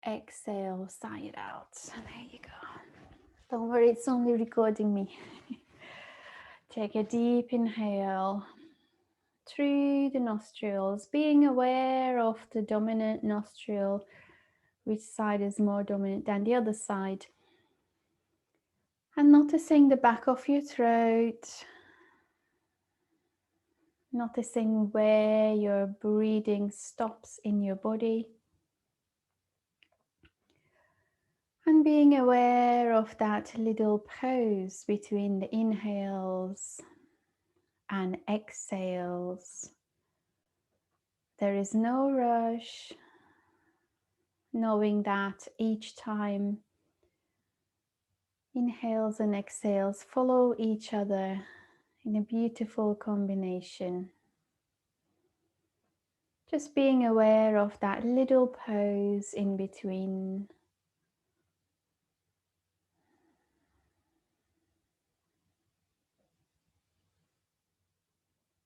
Exhale, sigh it out. There you go. Don't worry, it's only recording me. Take a deep inhale through the nostrils, being aware of the dominant nostril, which side is more dominant than the other side. And noticing the back of your throat, noticing where your breathing stops in your body. And being aware of that little pause between the inhales and exhales. There is no rush, knowing that each time inhales and exhales follow each other in a beautiful combination. Just being aware of that little pause in between.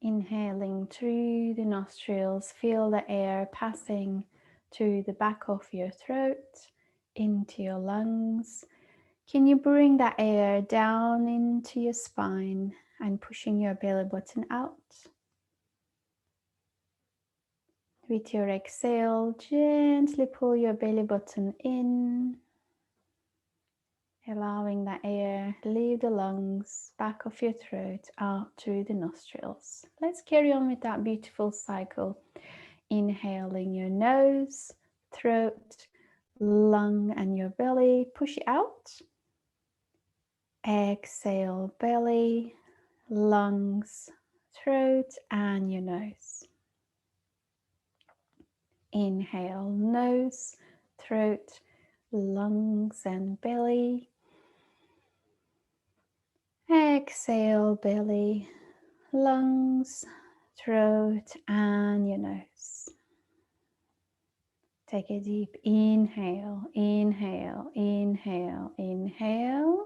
Inhaling through the nostrils, feel the air passing through the back of your throat into your lungs. Can you bring that air down into your spine and pushing your belly button out? With your exhale, gently pull your belly button in, allowing that air leave the lungs, back of your throat, out through the nostrils. Let's carry on with that beautiful cycle. Inhaling your nose, throat, lung, and your belly. Push it out. Exhale, belly, lungs, throat, and your nose. Inhale, nose, throat, lungs, and belly. Exhale, belly, lungs, throat, and your nose. Take a deep inhale, inhale, inhale, inhale.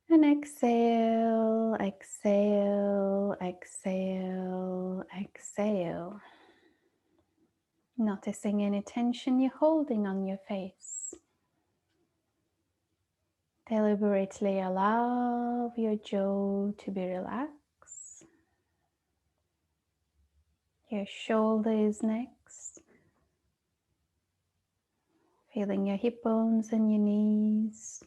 And exhale, exhale, exhale, exhale. Noticing any tension you're holding on your face. Deliberately allow your jaw to be relaxed. Your shoulders next. Feeling your hip bones and your knees.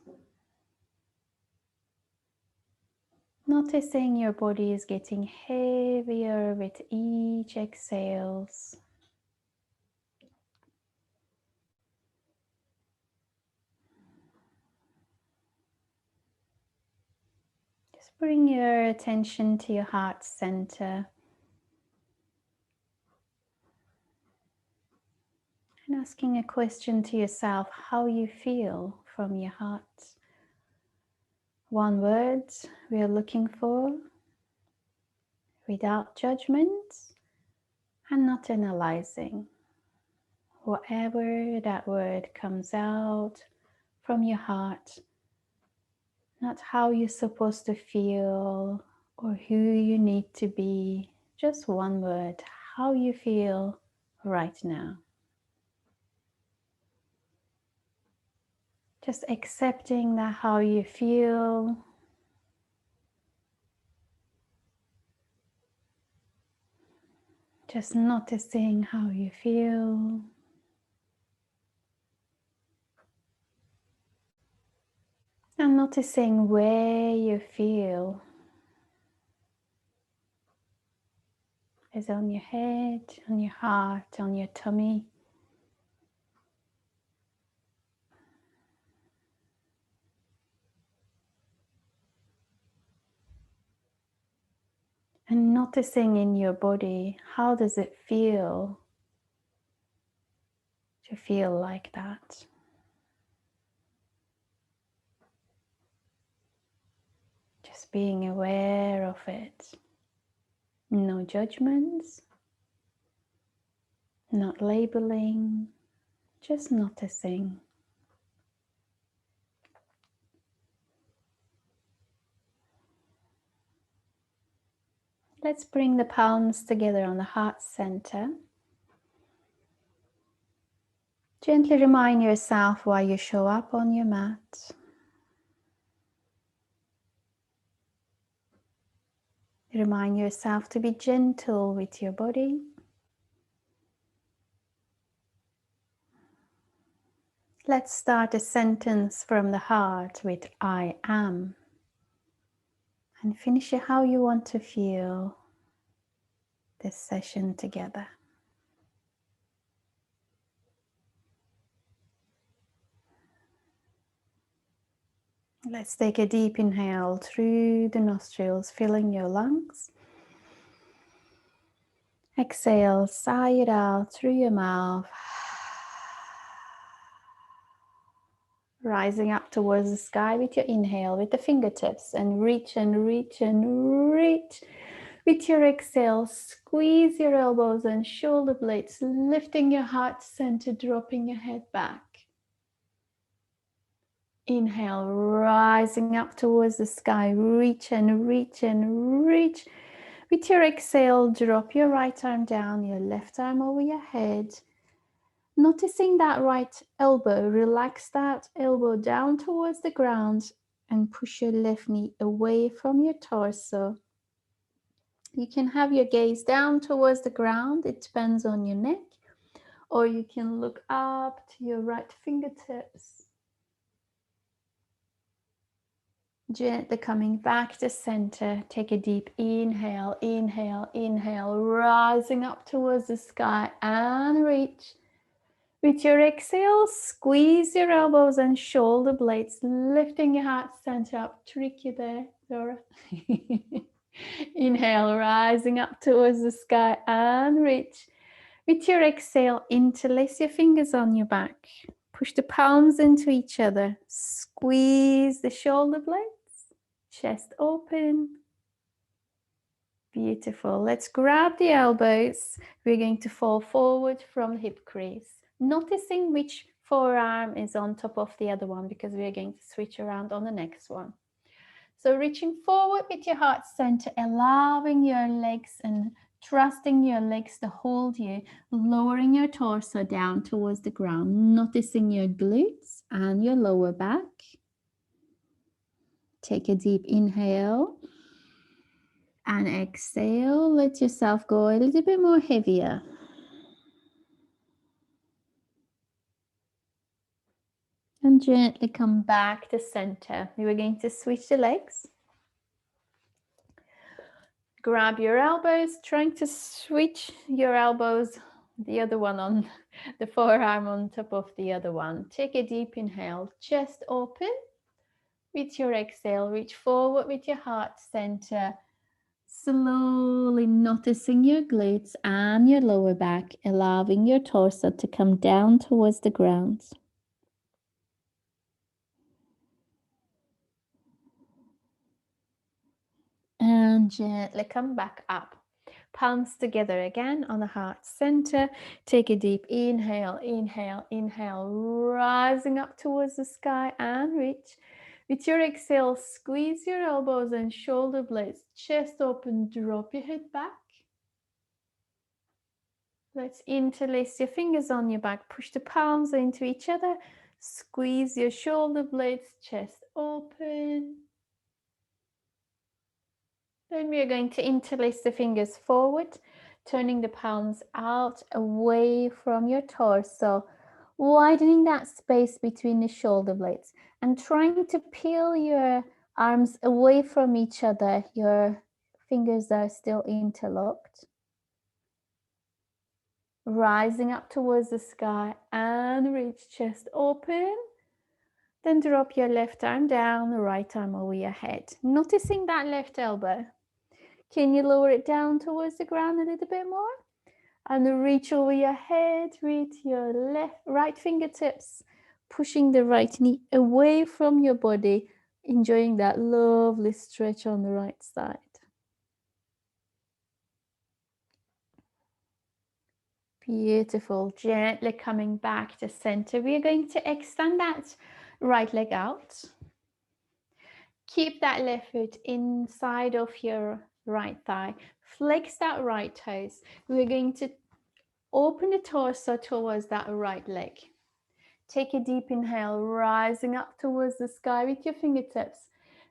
Noticing your body is getting heavier with each exhales. Just bring your attention to your heart center. And asking a question to yourself, how you feel from your heart. One word we are looking for, without judgment and not analyzing. Whatever that word comes out from your heart, not how you're supposed to feel or who you need to be, just one word, how you feel right now. Just accepting that how you feel. Just noticing how you feel. And noticing where you feel. Is on your head, on your heart, on your tummy. And noticing in your body, how does it feel to feel like that? Just being aware of it. No judgments, not labeling, just noticing. Let's bring the palms together on the heart center. Gently remind yourself why you show up on your mat. Remind yourself to be gentle with your body. Let's start a sentence from the heart with I am. And finish it how you want to feel this session together. Let's take a deep inhale through the nostrils, filling your lungs. Exhale, sigh it out through your mouth. Rising up towards the sky with your inhale, with the fingertips, and reach and reach and reach. With your exhale, squeeze your elbows and shoulder blades, lifting your heart center, dropping your head back. Inhale, rising up towards the sky, reach and reach and reach. With your exhale, drop your right arm down, your left arm over your head. Noticing that right elbow, relax that elbow down towards the ground and push your left knee away from your torso. You can have your gaze down towards the ground, it depends on your neck, or you can look up to your right fingertips. Gently coming back to center, take a deep inhale, inhale, inhale, rising up towards the sky and reach. With your exhale, squeeze your elbows and shoulder blades, lifting your heart center up. Tricky there, Dora. Inhale, rising up towards the sky and reach. With your exhale, interlace your fingers on your back. Push the palms into each other. Squeeze the shoulder blades. Chest open. Beautiful. Let's grab the elbows. We're going to fall forward from hip crease. Noticing which forearm is on top of the other one because we are going to switch around on the next one. So reaching forward with your heart center, allowing your legs and trusting your legs to hold you, lowering your torso down towards the ground, noticing your glutes and your lower back. Take a deep inhale and exhale. Let yourself go a little bit more heavier. And gently come back to center. We're going to switch the legs. Grab your elbows, trying to switch your elbows, the other one on the forearm on top of the other one. Take a deep inhale, chest open. With your exhale, reach forward with your heart center. Slowly noticing your glutes and your lower back, allowing your torso to come down towards the ground. And gently come back up. Palms together again on the heart center. Take a deep inhale, inhale, inhale, rising up towards the sky and reach. With your exhale, squeeze your elbows and shoulder blades. Chest open, drop your head back. Let's interlace your fingers on your back. Push the palms into each other. Squeeze your shoulder blades, chest open. Then we are going to interlace the fingers forward, turning the palms out away from your torso, widening that space between the shoulder blades and trying to peel your arms away from each other. Your fingers are still interlocked. Rising up towards the sky and reach, chest open. Then drop your left arm down, the right arm over your head. Noticing that left elbow. Can you lower it down towards the ground a little bit more? And reach over your head with your right fingertips, pushing the right knee away from your body, enjoying that lovely stretch on the right side. Beautiful. Gently coming back to center. We are going to extend that right leg out. Keep that left foot inside of your right thigh. Flex that right toes. We're going to open the torso towards that right leg. Take a deep inhale, rising up towards the sky with your fingertips.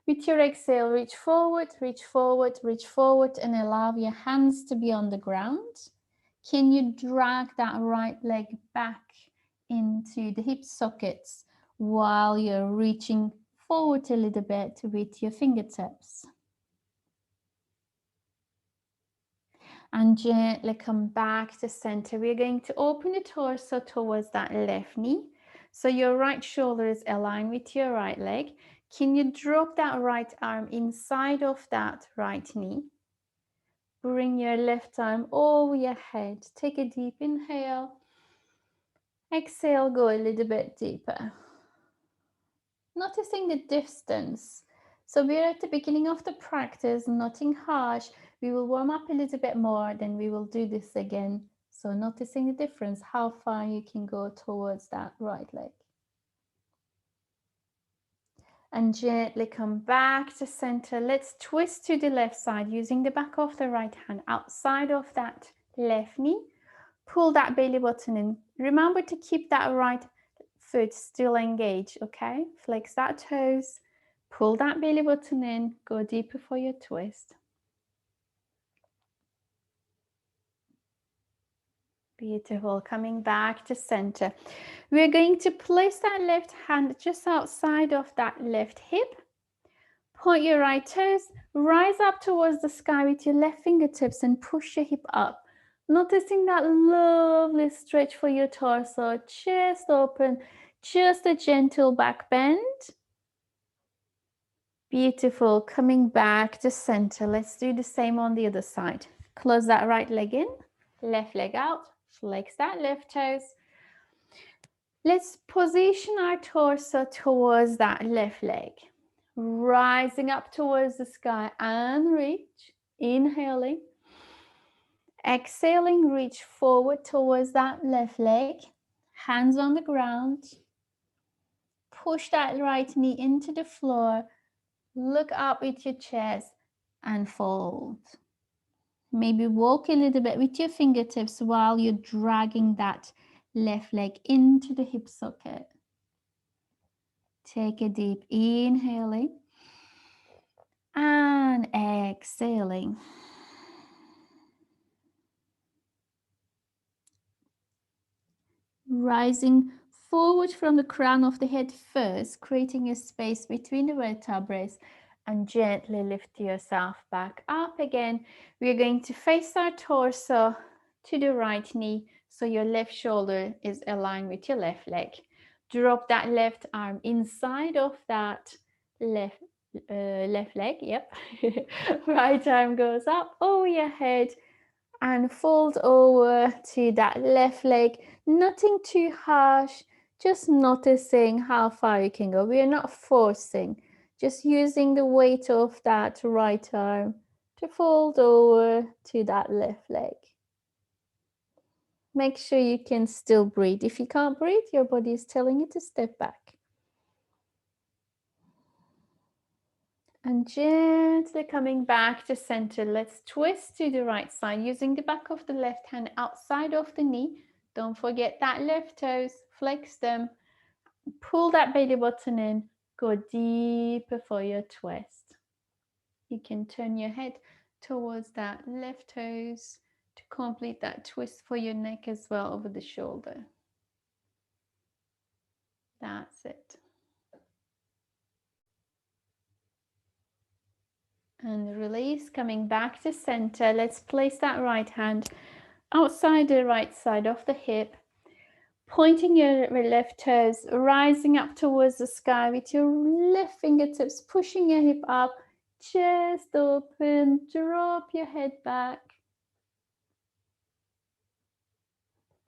With your exhale, reach forward, reach forward, reach forward, and allow your hands to be on the ground. Can you drag that right leg back into the hip sockets while you're reaching forward a little bit with your fingertips? And gently come back to center. We're going to open the torso towards that left knee. So your right shoulder is aligned with your right leg. Can you drop that right arm inside of that right knee? Bring your left arm over your head. Take a deep inhale. Exhale, go a little bit deeper. Noticing the distance. So we're at the beginning of the practice, nothing harsh. We will warm up a little bit more, then we will do this again. So noticing the difference, how far you can go towards that right leg. And gently come back to center. Let's twist to the left side using the back of the right hand outside of that left knee. Pull that belly button in. Remember to keep that right foot still engaged, okay? Flex that toes, pull that belly button in, go deeper for your twist. Beautiful, coming back to center. We're going to place that left hand just outside of that left hip. Point your right toes, rise up towards the sky with your left fingertips and push your hip up. Noticing that lovely stretch for your torso, chest open, just a gentle back bend. Beautiful, coming back to center. Let's do the same on the other side. Close that right leg in, left leg out, flex that left toes. Let's position our torso towards that left leg. Rising up towards the sky and reach, inhaling. Exhaling, reach forward towards that left leg. Hands on the ground. Push that right knee into the floor. Look up with your chest and fold. Maybe walk a little bit with your fingertips while you're dragging that left leg into the hip socket. Take a deep inhaling and exhaling. Rising forward from the crown of the head first, creating a space between the vertebrae, and gently lift yourself back up again. We're going to face our torso to the right knee, so your left shoulder is aligned with your left leg. Drop that left arm inside of that left leg, yep. Right arm goes up over your head and fold over to that left leg. Nothing too harsh, just noticing how far you can go. We are not forcing, just using the weight of that right arm to fold over to that left leg. Make sure you can still breathe. If you can't breathe, your body is telling you to step back. And gently coming back to center, let's twist to the right side using the back of the left hand outside of the knee. Don't forget that left toes, flex them, pull that belly button in, go deeper for your twist. You can turn your head towards that left toes to complete that twist for your neck as well over the shoulder. That's it. And release, coming back to center. Let's place that right hand outside the right side of the hip, pointing your left toes, rising up towards the sky with your left fingertips, pushing your hip up, chest open, drop your head back.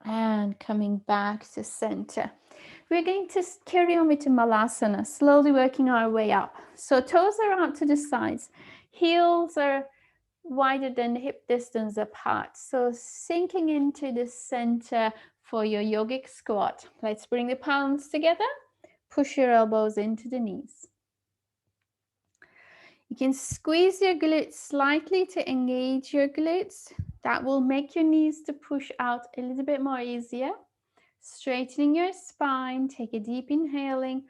And coming back to center. We're going to carry on with the Malasana, slowly working our way up. So toes are out to the sides, heels are wider than the hip distance apart. So sinking into the center for your yogic squat. Let's bring the palms together, push your elbows into the knees. You can squeeze your glutes slightly to engage your glutes. That will make your knees to push out a little bit more easier. Straightening your spine, take a deep inhaling.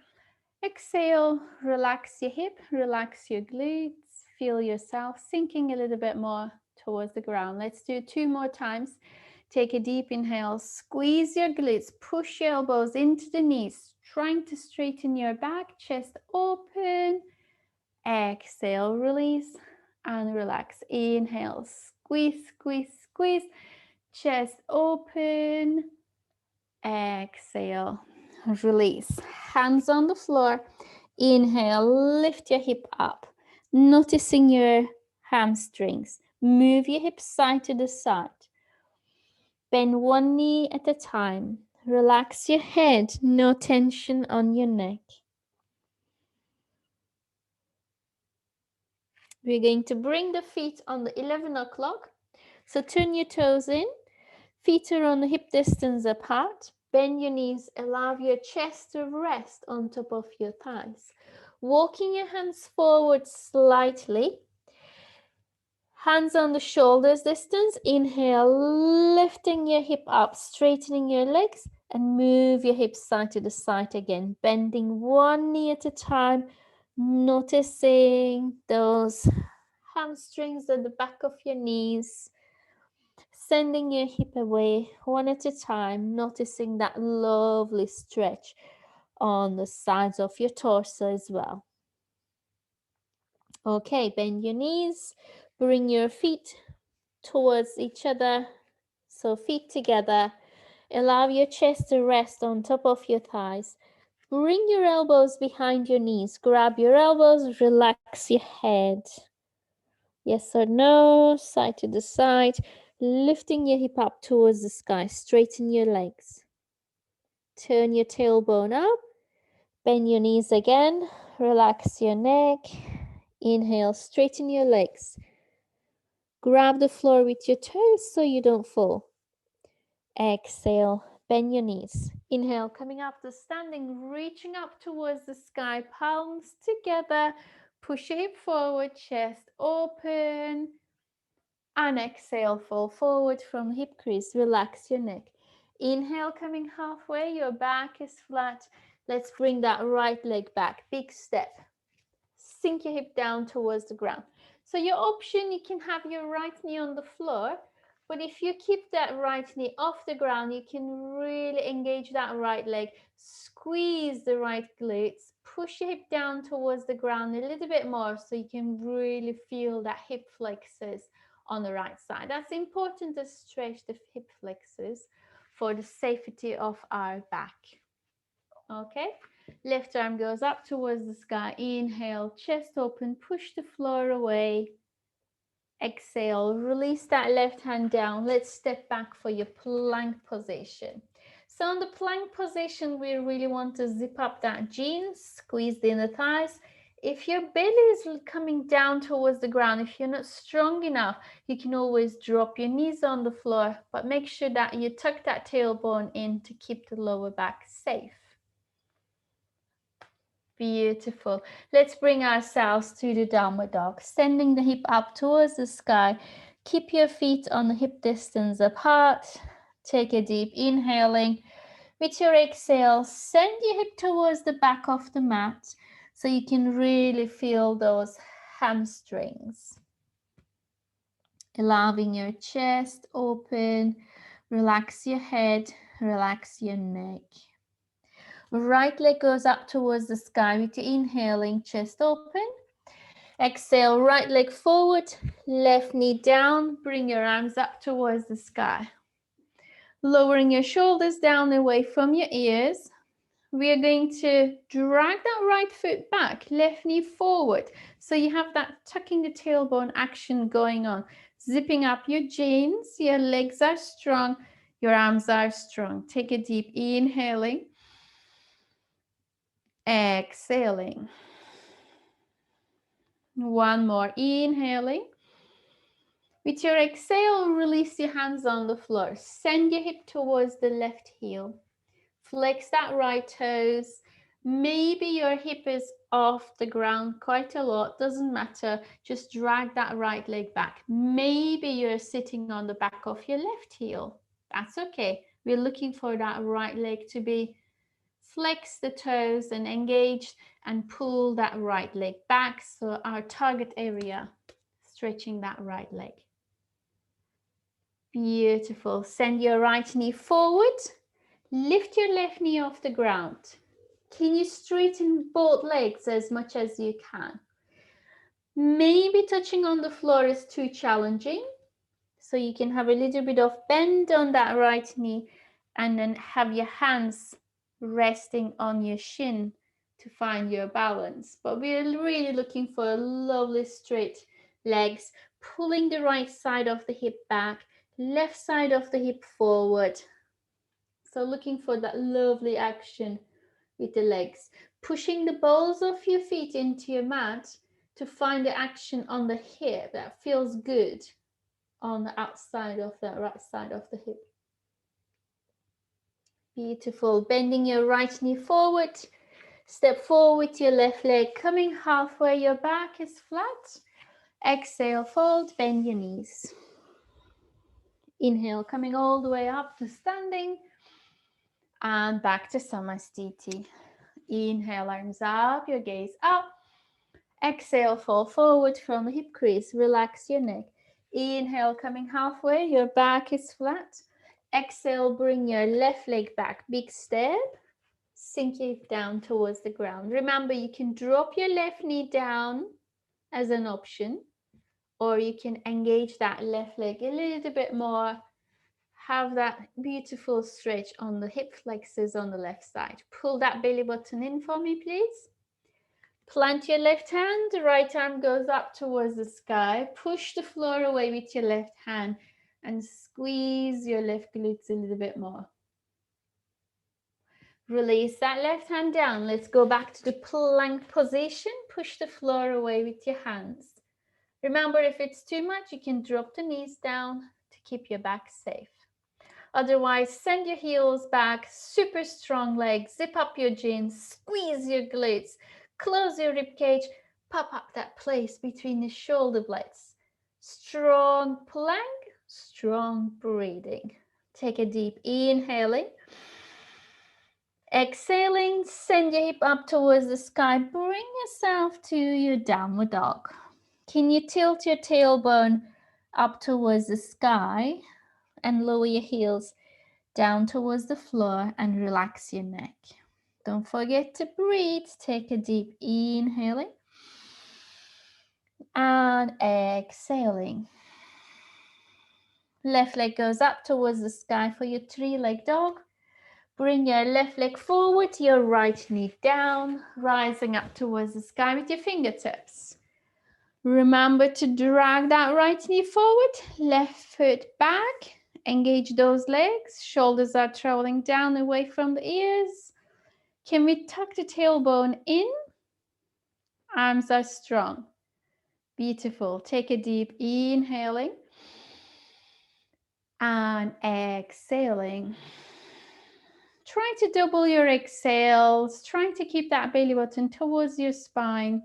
Exhale, relax your hip, relax your glutes. Feel yourself sinking a little bit more towards the ground. Let's do 2 more times. Take a deep inhale, squeeze your glutes, push your elbows into the knees, trying to straighten your back, chest open. Exhale, release and relax. Inhale, squeeze, squeeze, squeeze. Chest open. Exhale, release. Hands on the floor. Inhale, lift your hip up. Noticing your hamstrings. Move your hips side to the side. Bend one knee at a time. Relax your head, no tension on your neck. We're going to bring the feet on the 11 o'clock. So turn your toes in. Feet are on the hip distance apart. Bend your knees. Allow your chest to rest on top of your thighs. Walking your hands forward slightly. Hands on the shoulders distance. Inhale, lifting your hip up, straightening your legs, and move your hips side to the side again. Bending one knee at a time. Noticing those hamstrings at the back of your knees. Sending your hip away one at a time, noticing that lovely stretch on the sides of your torso as well. Okay, bend your knees, bring your feet towards each other, so feet together. Allow your chest to rest on top of your thighs. Bring your elbows behind your knees, grab your elbows, relax your head. Yes or no, side to the side. Lifting your hip up towards the sky, straighten your legs. Turn your tailbone up, bend your knees again, relax your neck. Inhale, straighten your legs. Grab the floor with your toes so you don't fall. Exhale, bend your knees. Inhale, coming up to standing, reaching up towards the sky, palms together. Push your hip forward, chest open. And exhale, fall forward from hip crease, relax your neck. Inhale, coming halfway, your back is flat. Let's bring that right leg back, big step. Sink your hip down towards the ground. So your option, you can have your right knee on the floor, but if you keep that right knee off the ground, you can really engage that right leg, squeeze the right glutes, push your hip down towards the ground a little bit more so you can really feel that hip flexors on the right side. That's important to stretch the hip flexors for the safety of our back. Okay, left arm goes up towards the sky. Inhale, chest open, push the floor away. Exhale, release that left hand down. Let's step back for your plank position. So in the plank position, we really want to zip up that jeans, squeeze the inner thighs. If your belly is coming down towards the ground, if you're not strong enough, you can always drop your knees on the floor, but make sure that you tuck that tailbone in to keep the lower back safe. Beautiful. Let's bring ourselves to the downward dog, sending the hip up towards the sky. Keep your feet on the hip distance apart. Take a deep inhaling. With your exhale, send your hip towards the back of the mat so you can really feel those hamstrings. Allowing your chest open, relax your head, relax your neck. Right leg goes up towards the sky with your inhaling, chest open. Exhale, right leg forward, left knee down, bring your arms up towards the sky. Lowering your shoulders down away from your ears. We are going to drag that right foot back, left knee forward. So you have that tucking the tailbone action going on. Zipping up your jeans, your legs are strong, your arms are strong. Take a deep inhaling. Exhaling. One more, inhaling. With your exhale, release your hands on the floor. Send your hip towards the left heel. Flex that right toes. Maybe your hip is off the ground quite a lot, doesn't matter. Just drag that right leg back. Maybe you're sitting on the back of your left heel. That's okay. We're looking for that right leg to be flex the toes and engaged, and pull that right leg back. So our target area, stretching that right leg. Beautiful. Send your right knee forward. Lift your left knee off the ground. Can you straighten both legs as much as you can? Maybe touching on the floor is too challenging. So you can have a little bit of bend on that right knee and then have your hands resting on your shin to find your balance. But we're really looking for a lovely straight legs, pulling the right side of the hip back, left side of the hip forward. So looking for that lovely action with the legs, pushing the balls of your feet into your mat to find the action on the hip that feels good on the outside of that right side of the hip. Beautiful. Bending your right knee forward. Step forward with your left leg coming halfway. Your back is flat. Exhale, fold, bend your knees. Inhale, coming all the way up to standing. And back to Samasthiti. Inhale, arms up, your gaze up. Exhale, fall forward from the hip crease. Relax your neck. Inhale, coming halfway. Your back is flat. Exhale, bring your left leg back. Big step. Sink it down towards the ground. Remember, you can drop your left knee down as an option, or you can engage that left leg a little bit more. Have that beautiful stretch on the hip flexors on the left side. Pull that belly button in for me, please. Plant your left hand, the right arm goes up towards the sky. Push the floor away with your left hand and squeeze your left glutes a little bit more. Release that left hand down. Let's go back to the plank position. Push the floor away with your hands. Remember, if it's too much, you can drop the knees down to keep your back safe. Otherwise, send your heels back, super strong legs, zip up your jeans, squeeze your glutes, close your rib cage, pop up that place between the shoulder blades. Strong plank, strong breathing. Take a deep inhaling. Exhaling, send your hip up towards the sky. Bring yourself to your downward dog. Can you tilt your tailbone up towards the sky and lower your heels down towards the floor and relax your neck? Don't forget to breathe. Take a deep inhaling and exhaling. Left leg goes up towards the sky for your three-leg dog. Bring your left leg forward, your right knee down, rising up towards the sky with your fingertips. Remember to drag that right knee forward, left foot back, engage those legs, shoulders are traveling down away from the ears. Can we tuck the tailbone in? Arms are strong. Beautiful. Take a deep inhaling and exhaling. Try to double your exhales, trying to keep that belly button towards your spine,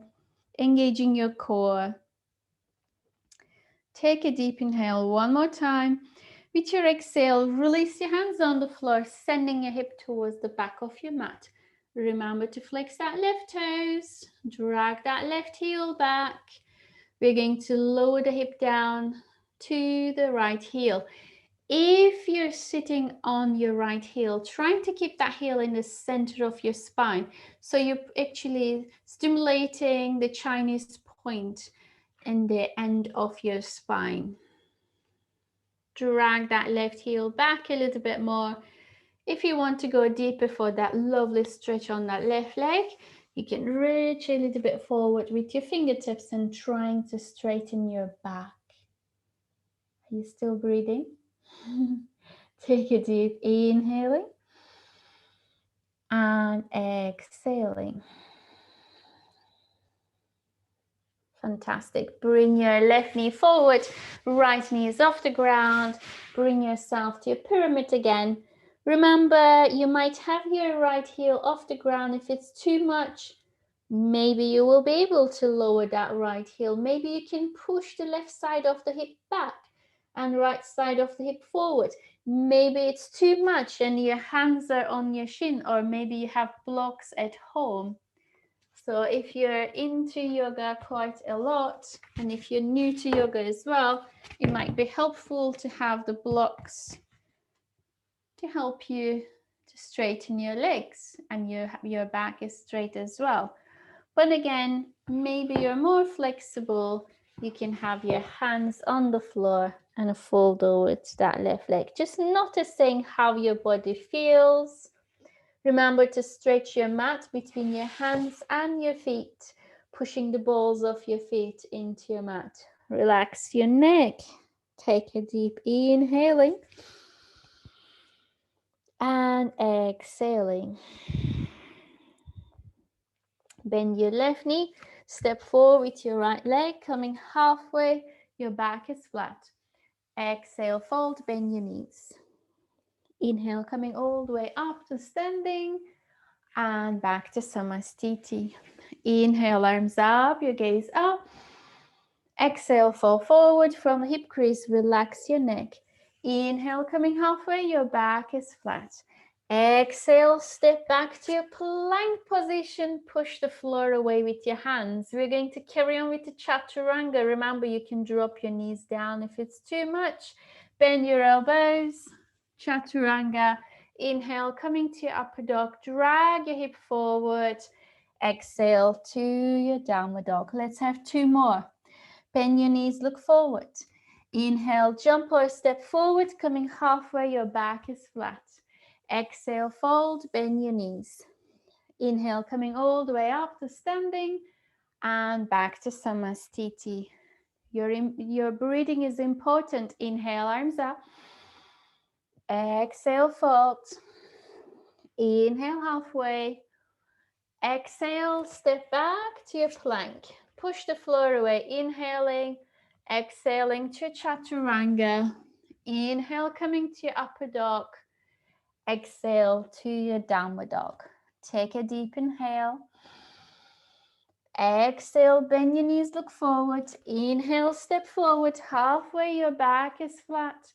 engaging your core. Take a deep inhale one more time. With your exhale, release your hands on the floor, sending your hip towards the back of your mat. Remember to flex that left toes, drag that left heel back. We're going to lower the hip down to the right heel. If you're sitting on your right heel, trying to keep that heel in the center of your spine. So you're actually stimulating the Chinese point in the end of your spine. Drag that left heel back a little bit more. If you want to go deeper for that lovely stretch on that left leg, you can reach a little bit forward with your fingertips and trying to straighten your back. Are you still breathing? Take a deep inhaling and exhaling. Fantastic. Bring your left knee forward, right knee is off the ground. Bring yourself to your pyramid again. Remember, you might have your right heel off the ground. If it's too much, maybe you will be able to lower that right heel. Maybe you can push the left side of the hip back and right side of the hip forward. Maybe it's too much and your hands are on your shin, or maybe you have blocks at home. So if you're into yoga quite a lot, and if you're new to yoga as well, it might be helpful to have the blocks to help you to straighten your legs, and your back is straight as well. But again, maybe you're more flexible. You can have your hands on the floor and fold over to that left leg, just noticing how your body feels. Remember to stretch your mat between your hands and your feet, pushing the balls of your feet into your mat. Relax your neck. Take a deep inhaling and exhaling. Bend your left knee, step forward with your right leg, coming halfway, your back is flat. Exhale, fold, bend your knees. Inhale, coming all the way up to standing and back to Samasthiti. Inhale, arms up, your gaze up. Exhale, fall forward from the hip crease, relax your neck. Inhale, coming halfway, your back is flat. Exhale, step back to your plank position, push the floor away with your hands. We're going to carry on with the chaturanga. Remember, you can drop your knees down if it's too much. Bend your elbows, chaturanga. Inhale, coming to your upper dog, drag your hip forward. Exhale to your downward dog. Let's have two more. Bend your knees, look forward. Inhale, jump or step forward, coming halfway, your back is flat. Exhale, fold, bend your knees. Inhale, coming all the way up to standing and back to Samasthiti. Your breathing is important. Inhale, arms up. Exhale, fold. Inhale, halfway. Exhale, step back to your plank. Push the floor away, inhaling. Exhaling to chaturanga. Inhale, coming to your upper dog. Exhale to your downward dog. Take a deep inhale. Exhale, bend your knees, look forward. Inhale, step forward, halfway, your back is flat.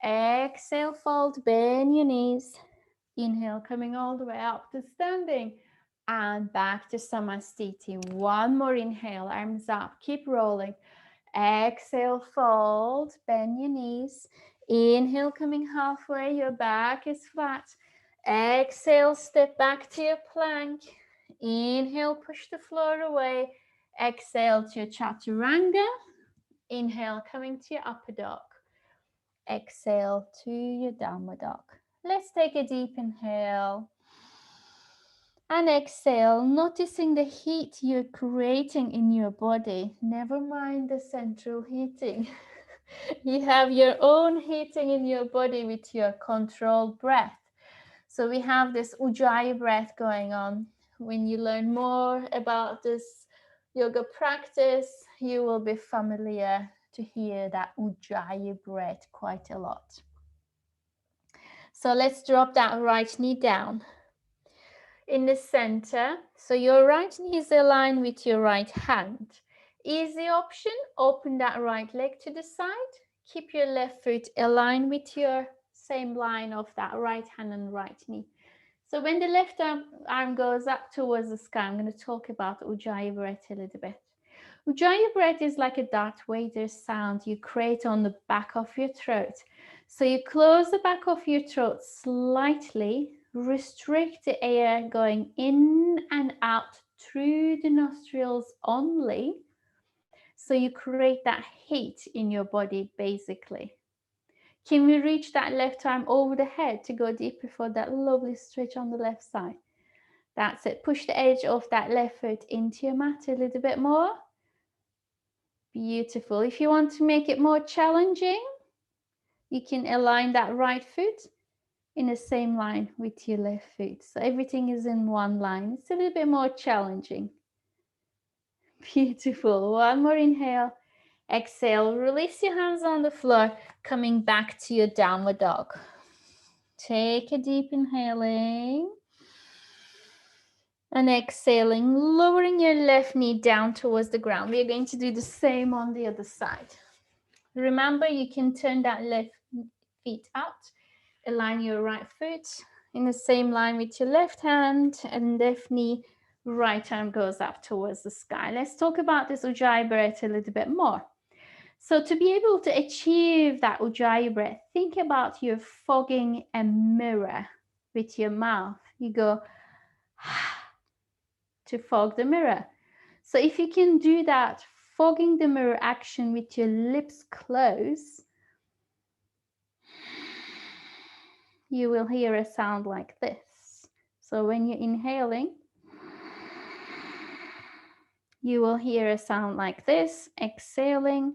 Exhale, fold, bend your knees. Inhale, coming all the way up to standing and back to Samasthiti. One more inhale, arms up, keep rolling. Exhale, fold, bend your knees. Inhale, coming halfway, your back is flat. Exhale, step back to your plank. Inhale, push the floor away. Exhale to your chaturanga. Inhale, coming to your upper dog. Exhale to your downward dog. Let's take a deep inhale. And exhale, noticing the heat you're creating in your body. Never mind the central heating. You have your own heating in your body with your controlled breath. So we have this Ujjayi breath going on. When you learn more about this yoga practice, you will be familiar to hear that Ujjayi breath quite a lot. So let's drop that right knee down. In the center, so your right knee is aligned with your right hand. Easy option, open that right leg to the side. Keep your left foot aligned with your same line of that right hand and right knee. So when the left arm goes up towards the sky, I'm going to talk about Ujjayi breath a little bit. Ujjayi breath is like a Darth Vader sound you create on the back of your throat. So you close the back of your throat slightly, restrict the air going in and out through the nostrils only. So you create that heat in your body basically. Can we reach that left arm over the head to go deeper for that lovely stretch on the left side? That's it. Push the edge of that left foot into your mat a little bit more. Beautiful. If you want to make it more challenging, you can align that right foot in the same line with your left foot. So everything is in one line. It's a little bit more challenging. Beautiful. One more inhale. Exhale. Release your hands on the floor, coming back to your downward dog. Take a deep inhaling. And exhaling, lowering your left knee down towards the ground. We are going to do the same on the other side. Remember, you can turn that left feet out Align your right foot in the same line with your left hand, and definitely right arm goes up towards the sky. Let's talk about this Ujjayi breath a little bit more. So to be able to achieve that Ujjayi breath, think about you fogging a mirror with your mouth. You go to fog the mirror. So if you can do that, fogging the mirror action with your lips closed, you will hear a sound like this. So when you're inhaling, you will hear a sound like this. Exhaling.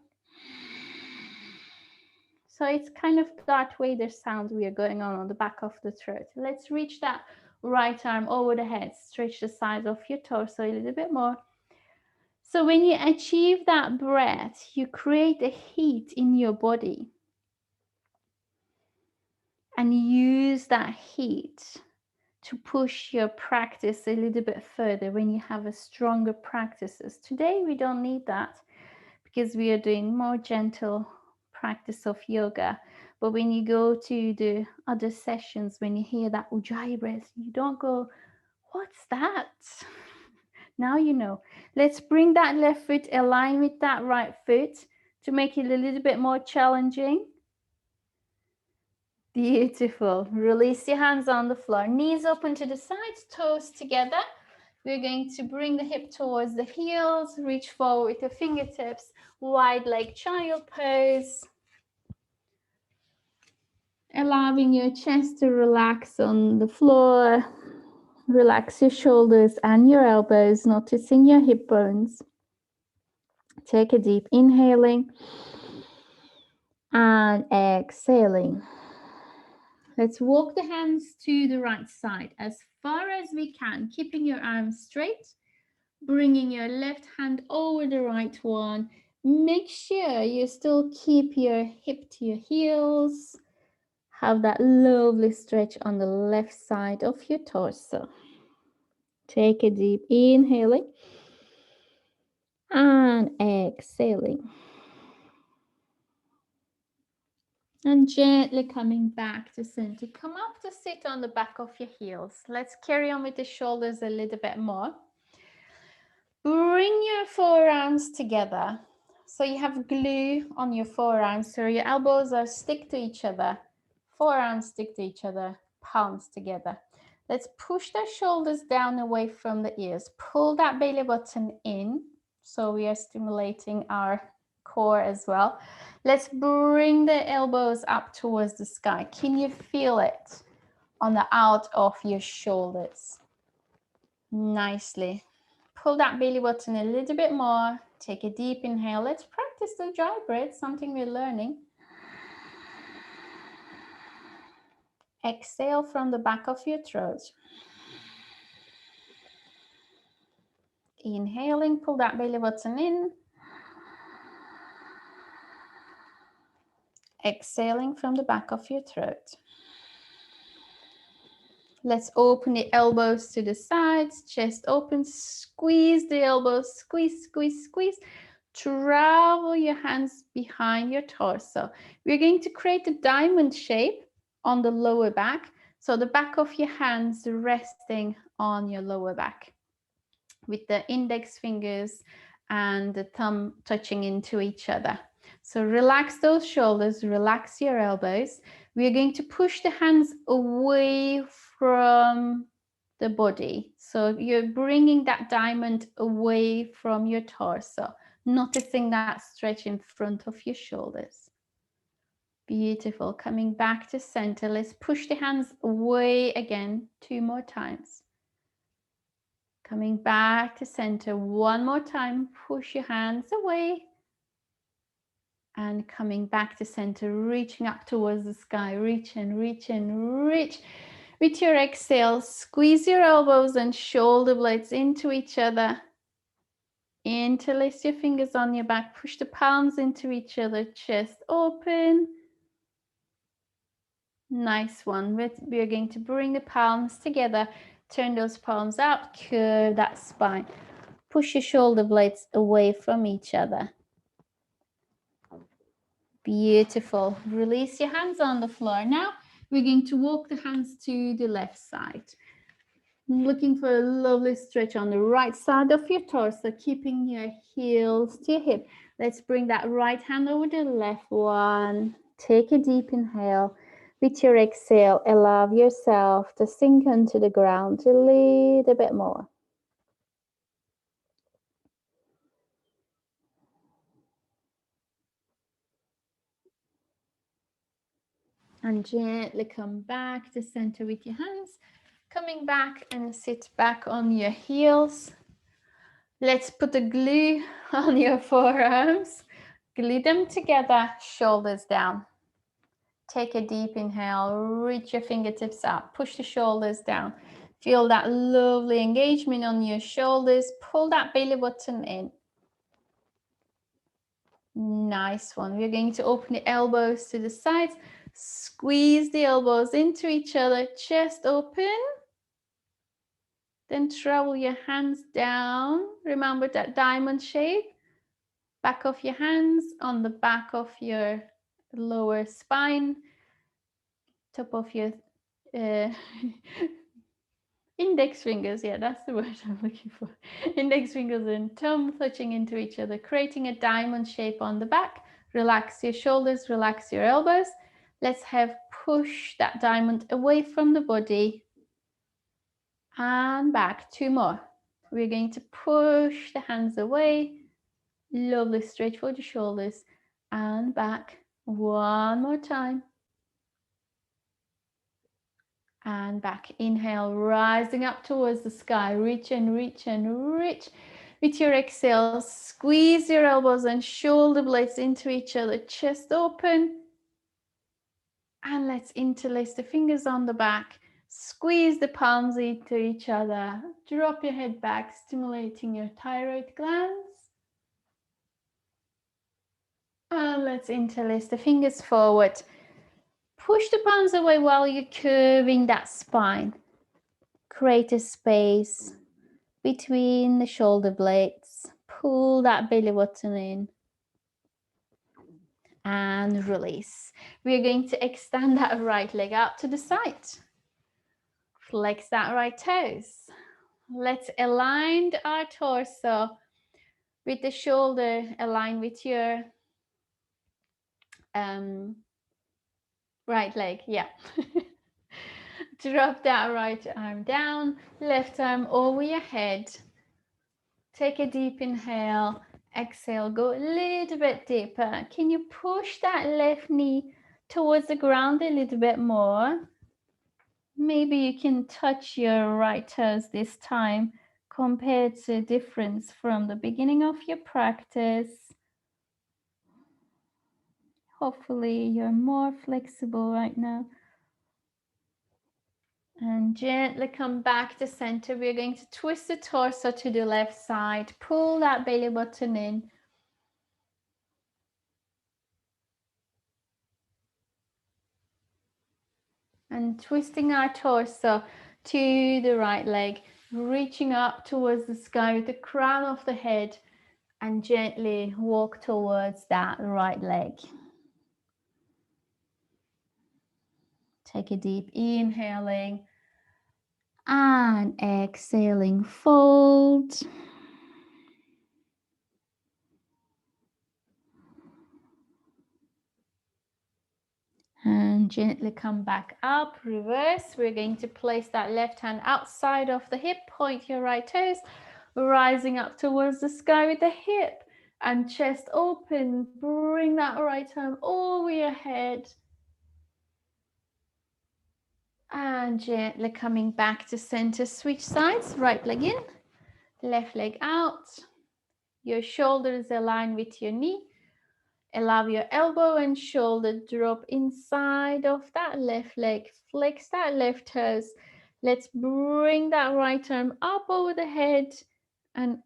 So it's kind of Darth Vader sound we are going on the back of the throat. Let's reach that right arm over the head. Stretch the sides of your torso a little bit more. So when you achieve that breath, you create a heat in your body. And use that heat to push your practice a little bit further when you have a stronger practices. Today we don't need that because we are doing more gentle practice of yoga. But when you go to the other sessions, when you hear that Ujjayi breath, you don't go, what's that? Now you know. Let's bring that left foot align with that right foot to make it a little bit more challenging. Beautiful. Release your hands on the floor. Knees open to the sides, toes together. We're going to bring the hip towards the heels. Reach forward with your fingertips. Wide leg child pose. Allowing your chest to relax on the floor. Relax your shoulders and your elbows, noticing your hip bones. Take a deep inhaling and exhaling. Let's walk the hands to the right side as far as we can, keeping your arms straight, bringing your left hand over the right one. Make sure you still keep your hip to your heels. Have that lovely stretch on the left side of your torso. Take a deep inhaling and exhaling. And gently coming back to center. Come up to sit on the back of your heels. Let's carry on with the shoulders a little bit more. Bring your forearms together. So you have glue on your forearms. So your elbows are stick to each other. Forearms stick to each other. Palms together. Let's push the shoulders down away from the ears. Pull that belly button in. So we are stimulating our core as well. Let's bring the elbows up towards the sky. Can you feel it on the out of your shoulders? Nicely. Pull that belly button a little bit more. Take a deep inhale. Let's practice the dry breath, something we're learning. Exhale from the back of your throat. Inhaling, pull that belly button in. Exhaling from the back of your throat. Let's open the elbows to the sides, chest open, squeeze the elbows, squeeze, squeeze, squeeze. Travel your hands behind your torso. We're going to create a diamond shape on the lower back. So the back of your hands resting on your lower back with the index fingers and the thumb touching into each other. So relax those shoulders, relax your elbows. We're going to push the hands away from the body. So you're bringing that diamond away from your torso, noticing that stretch in front of your shoulders. Beautiful. Coming back to center. Let's push the hands away again 2 more times. Coming back to center 1 more time. Push your hands away. And coming back to center, reaching up towards the sky. Reach and reach and reach. With your exhale, squeeze your elbows and shoulder blades into each other. Interlace your fingers on your back. Push the palms into each other. Chest open. Nice one. We're going to bring the palms together. Turn those palms out. Curve that spine. Push your shoulder blades away from each other. Beautiful. Release your hands on the floor. Now, We're going to walk the hands to the left side. Looking for a lovely stretch on the right side of your torso, keeping your heels to your hip. Let's bring that right hand over the left one. Take a deep inhale. With your exhale, allow yourself to sink into the ground a little bit more. And gently come back to center with your hands. Coming back and sit back on your heels. Let's put the glue on your forearms. Glue them together, shoulders down. Take a deep inhale, reach your fingertips up, push the shoulders down. Feel that lovely engagement on your shoulders. Pull that belly button in. Nice one. We're going to open the elbows to the sides. Squeeze the elbows into each other, chest open. Then travel your hands down. Remember that diamond shape. Back of your hands on the back of your lower spine. Top of your index fingers, yeah, that's the word I'm looking for. Index fingers and thumb touching into each other, creating a diamond shape on the back. Relax your shoulders, relax your elbows. Let's have push that diamond away from the body and back. 2 more. We're going to push the hands away. Lovely, stretch for the shoulders and back. 1 more time. And back. Inhale, rising up towards the sky. Reach and reach and reach. With your exhale, squeeze your elbows and shoulder blades into each other. Chest open. And let's interlace the fingers on the back. Squeeze the palms into each other. Drop your head back, stimulating your thyroid glands. And let's interlace the fingers forward. Push the palms away while you're curving that spine. Create a space between the shoulder blades. Pull that belly button in. And release. We're going to extend that right leg out to the side. Flex that right toes. Let's align our torso with the shoulder, align with your right leg, yeah. Drop that right arm down, left arm over your head. Take a deep inhale, exhale, go a little bit deeper. Can you push that left knee towards the ground a little bit more? Maybe you can touch your right toes this time compared to the difference from the beginning of your practice. Hopefully you're more flexible right now. And gently come back to center. We're going to twist the torso to the left side. Pull that belly button in. And twisting our torso to the right leg. Reaching up towards the sky with the crown of the head. And gently walk towards that right leg. Take a deep inhaling. And exhaling, fold. And gently come back up, reverse. We're going to place that left hand outside of the hip, point your right toes, rising up towards the sky with the hip and chest open. Bring that right arm over your head. And gently coming back to center, switch sides, right leg in, left leg out. Your shoulders align with your knee. Allow your elbow and shoulder drop inside of that left leg. Flex that left toes. Let's bring that right arm up over the head and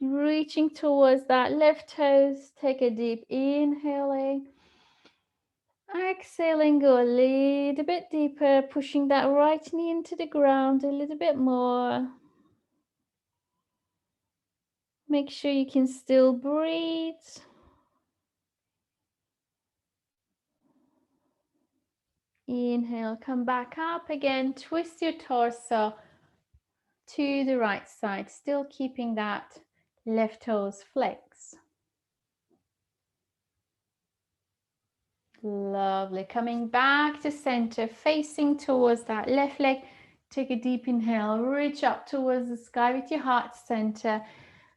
reaching towards that left toes. Take a deep inhaling. Exhaling, go a little bit deeper, pushing that right knee into the ground a little bit more. Make sure you can still breathe. Inhale, come back up again, twist your torso to the right side, still keeping that left toes flex. Lovely. Coming back to center, facing towards that left leg. Take a deep inhale, reach up towards the sky with your heart center.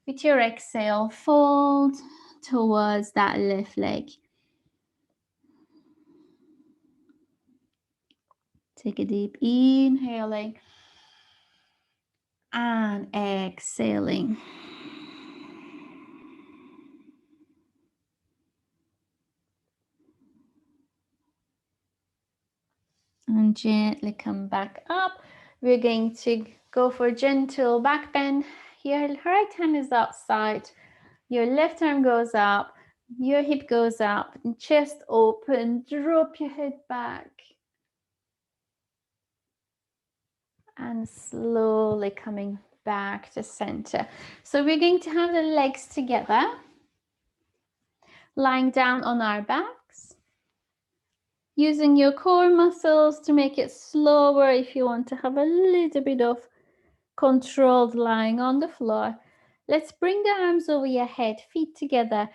With your exhale, fold towards that left leg. Take a deep inhaling and exhaling. And gently come back up. We're going to go for a gentle back bend. Your right hand is outside. Your left arm goes up. Your hip goes up. And chest open. Drop your head back. And slowly coming back to center. So we're going to have the legs together. Lying down on our backs. Using your core muscles to make it slower if you want to have a little bit of controlled lying on the floor. Let's bring the arms over your head, feet together.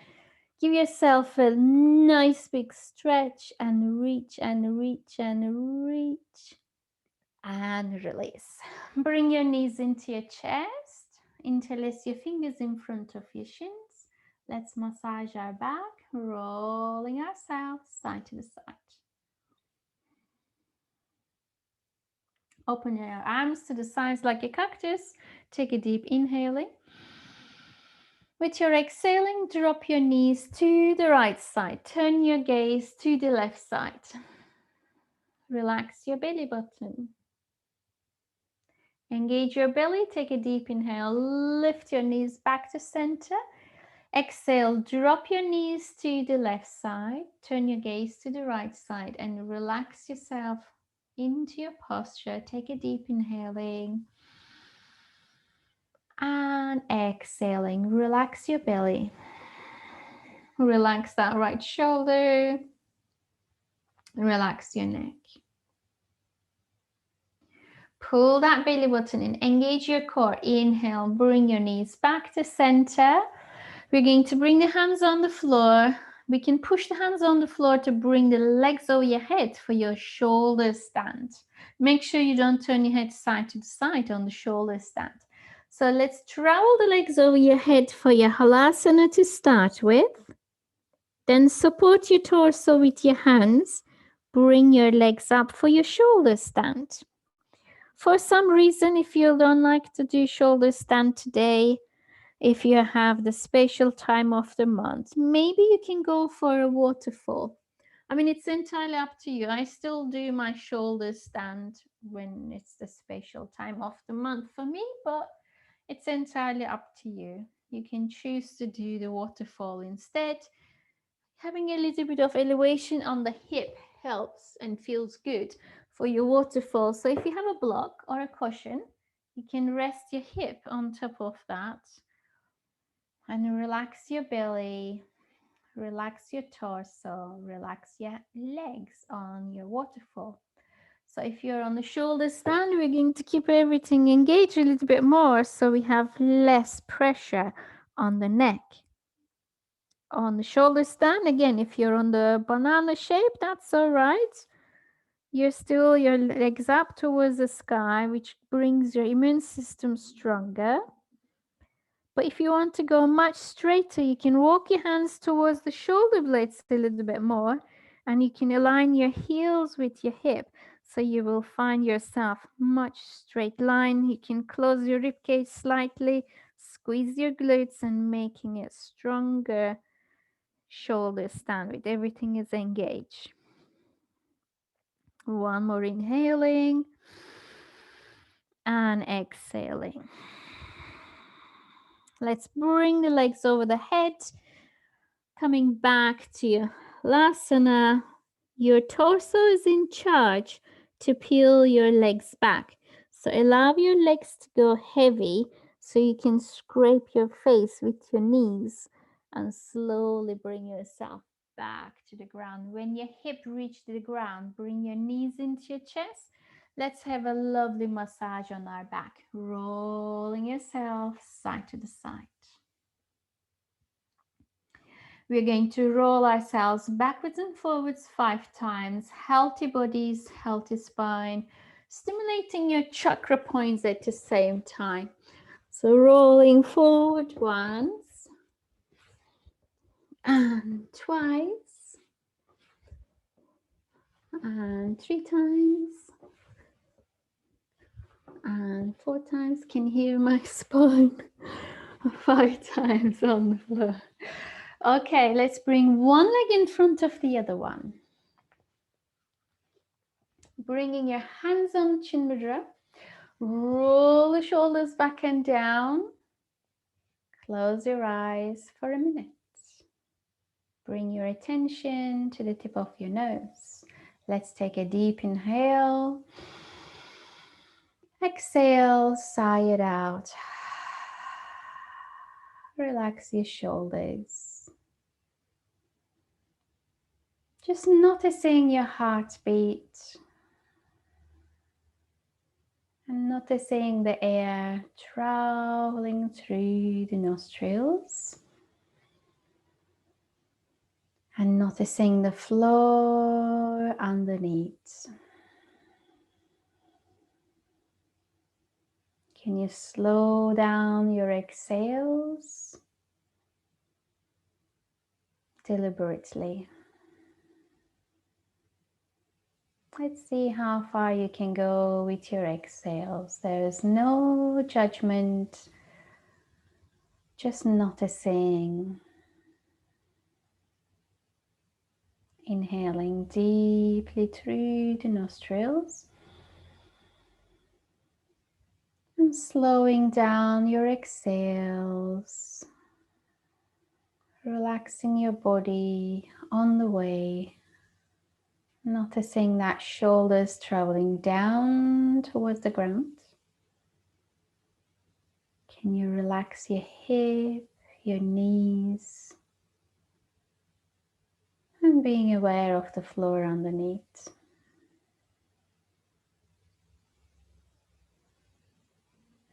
Give yourself a nice big stretch and reach and reach and reach and release. Bring your knees into your chest. Interlace your fingers in front of your shins. Let's massage our back, rolling ourselves side to the side. Open your arms to the sides like a cactus. Take a deep inhaling. With your exhaling, drop your knees to the right side. Turn your gaze to the left side. Relax your belly button. Engage your belly. Take a deep inhale. Lift your knees back to center. Exhale, drop your knees to the left side. Turn your gaze to the right side and relax yourself into your posture. Take a deep inhaling. And exhaling, relax your belly. Relax that right shoulder. Relax your neck. Pull that belly button in. Engage your core. Inhale, bring your knees back to center. We're going to bring the hands on the floor. We can push the hands on the floor to bring the legs over your head for your shoulder stand. Make sure you don't turn your head side to side on the shoulder stand. So let's travel the legs over your head for your halasana to start with. Then support your torso with your hands. Bring your legs up for your shoulder stand. For some reason, if you don't like to do shoulder stand today, if you have the special time of the month, maybe you can go for a waterfall. I mean, it's entirely up to you. I still do my shoulder stand when it's the special time of the month for me, but it's entirely up to you. You can choose to do the waterfall instead. Having a little bit of elevation on the hip helps and feels good for your waterfall. So if you have a block or a cushion, you can rest your hip on top of that and relax your belly, relax your torso, relax your legs on your waterfall. So if you're on the shoulder stand, we're going to keep everything engaged a little bit more so we have less pressure on the neck. On the shoulder stand, again, if you're on the banana shape, that's all right. You're still your legs up towards the sky, which brings your immune system stronger. But if you want to go much straighter, you can walk your hands towards the shoulder blades a little bit more, and you can align your heels with your hip. So you will find yourself much straight line. You can close your ribcage slightly, squeeze your glutes and making it stronger shoulder stand with everything is engaged. One more inhaling and exhaling. Let's bring the legs over the head. Coming back to Halasana. Your torso is in charge to peel your legs back. So allow your legs to go heavy so you can scrape your face with your knees and slowly bring yourself back to the ground. When your hip reach the ground, bring your knees into your chest. Let's have a lovely massage on our back, rolling yourself side to the side. We're going to roll ourselves backwards and forwards 5 times. Healthy bodies, healthy spine, stimulating your chakra points at the same time. So rolling forward once and twice and 3 times and 4 times. Can you hear my spine? 5 times on the floor. Okay, let's bring one leg in front of the other one. Bringing your hands on Chin Mudra. Roll the shoulders back and down. Close your eyes for a minute. Bring your attention to the tip of your nose. Let's take a deep inhale. Exhale, sigh it out. Relax your shoulders. Just noticing your heartbeat and noticing the air traveling through the nostrils and noticing the floor underneath. Can you slow down your exhales deliberately? Let's see how far you can go with your exhales. There is no judgment, just noticing. Inhaling deeply through the nostrils and slowing down your exhales, relaxing your body on the way. Noticing that shoulders traveling down towards the ground. Can you relax your hip, your knees, and being aware of the floor underneath.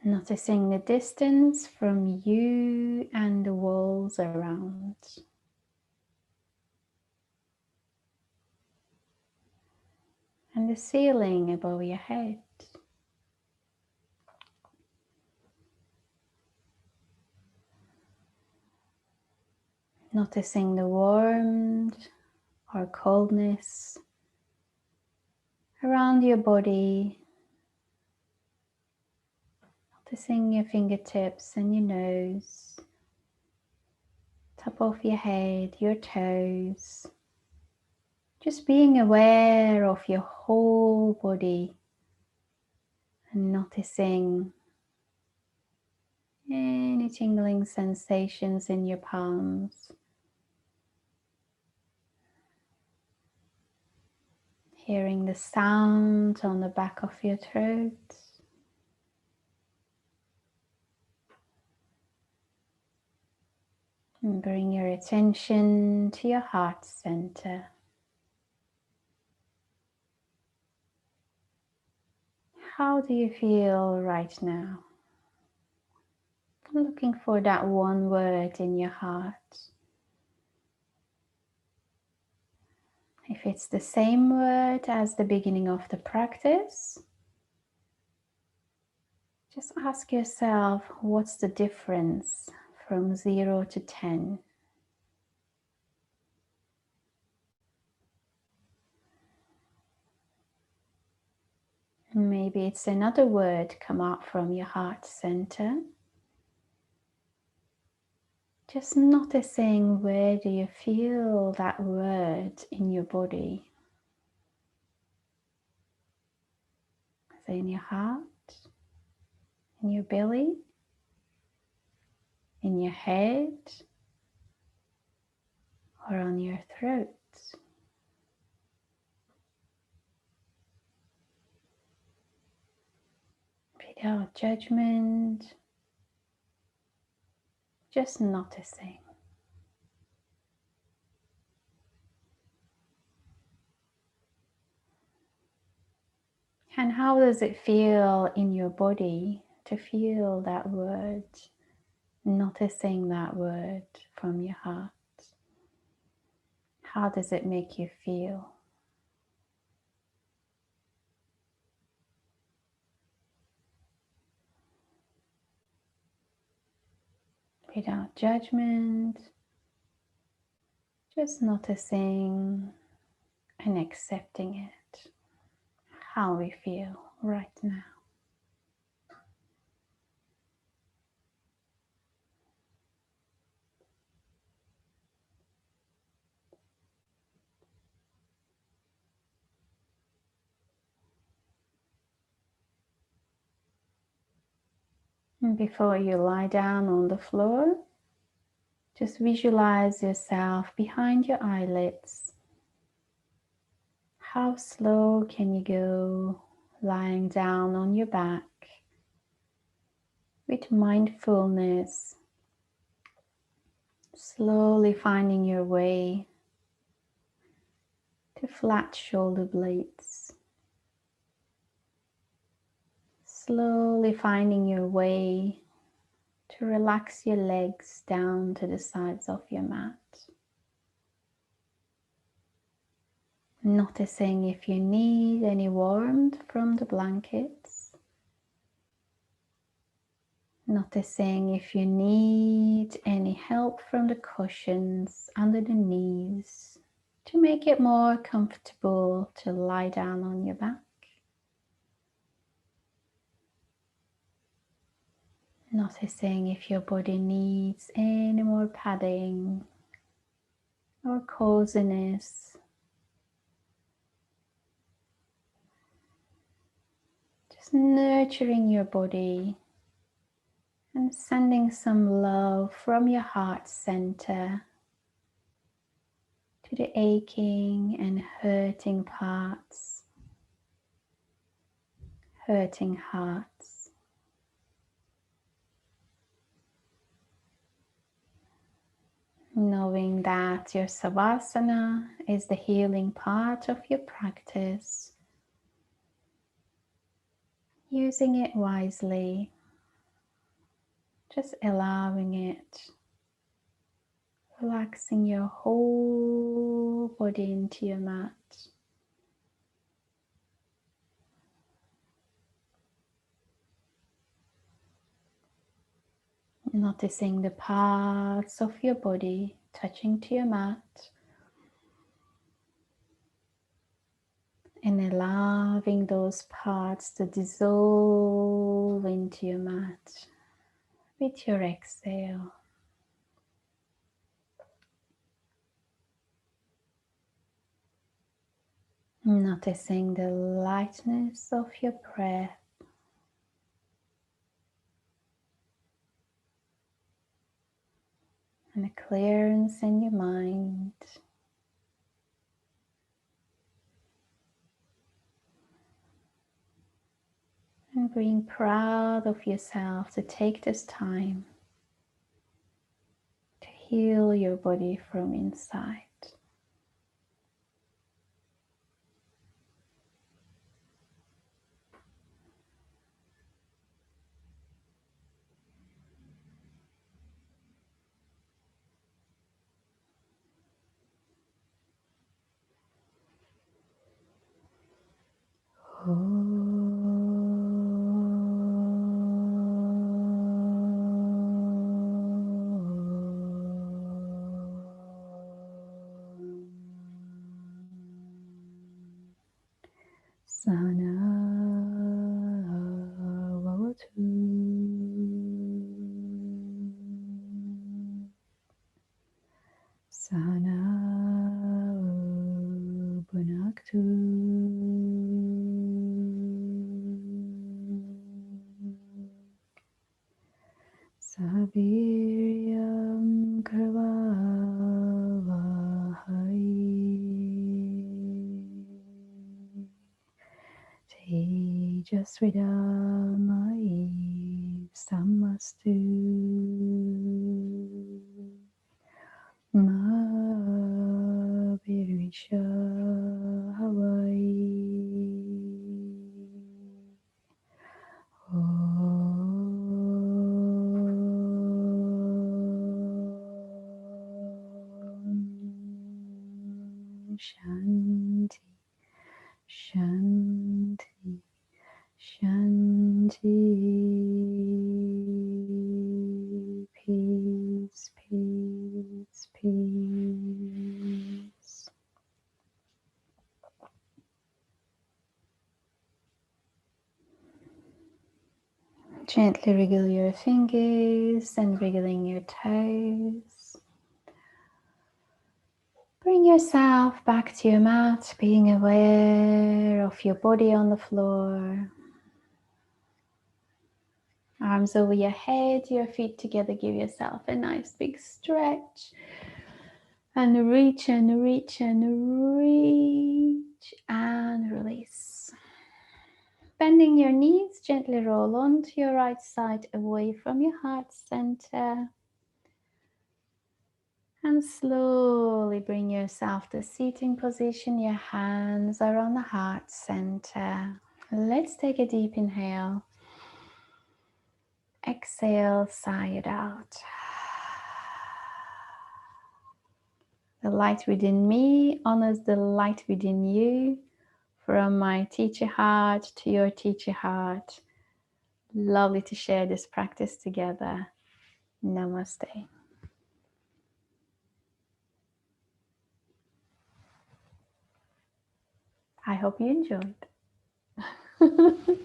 Noticing the distance from you and the walls around. And the ceiling above your head. Noticing the warmth or coldness around your body. Noticing your fingertips and your nose, top of your head, your toes. Just being aware of your whole body and noticing any tingling sensations in your palms. Hearing the sound on the back of your throat. And bring your attention to your heart center. How do you feel right now? I'm looking for that one word in your heart. If it's the same word as the beginning of the practice, just ask yourself, what's the difference from 0 to 10? Maybe it's another word come out from your heart center. Just noticing, where do you feel that word in your body? Is it in your heart? In your belly? In your head? Or on your throat? Without judgment, just noticing. And how does it feel in your body to feel that word, noticing that word from your heart? How does it make you feel? Without judgment, just noticing and accepting it, how we feel right now. And before you lie down on the floor, just visualize yourself behind your eyelids. How slow can you go lying down on your back with mindfulness, slowly finding your way to flat shoulder blades, slowly finding your way to relax your legs down to the sides of your mat. Noticing if you need any warmth from the blankets. Noticing if you need any help from the cushions under the knees to make it more comfortable to lie down on your back. Noticing if your body needs any more padding or coziness. Just nurturing your body and sending some love from your heart center to the aching and hurting parts, hurting hearts. Knowing that your savasana is the healing part of your practice, using it wisely, just allowing it, relaxing your whole body into your mat. Noticing the parts of your body touching to your mat and allowing those parts to dissolve into your mat with your exhale. Noticing the lightness of your breath and a clearance in your mind. And being proud of yourself to take this time to heal your body from inside. Sana Vavatu Sana Bhunaktu Saviryam Karvavahai Tejasvidamai Samastu Ma Virisha Havai Shanti, Shanti, Shanti. Peace, peace, peace. Gently wriggle your fingers and wriggling your toes. Bring yourself back to your mat, being aware of your body on the floor. Arms over your head, your feet together. Give yourself a nice big stretch. And reach and reach and reach and release. Bending your knees, gently roll onto your right side away from your heart center. And slowly bring yourself to seating position. Your hands are on the heart center. Let's take a deep inhale. Exhale, sigh it out. The light within me honors the light within you. From my teacher heart to your teacher heart. Lovely to share this practice together. Namaste. I hope you enjoyed.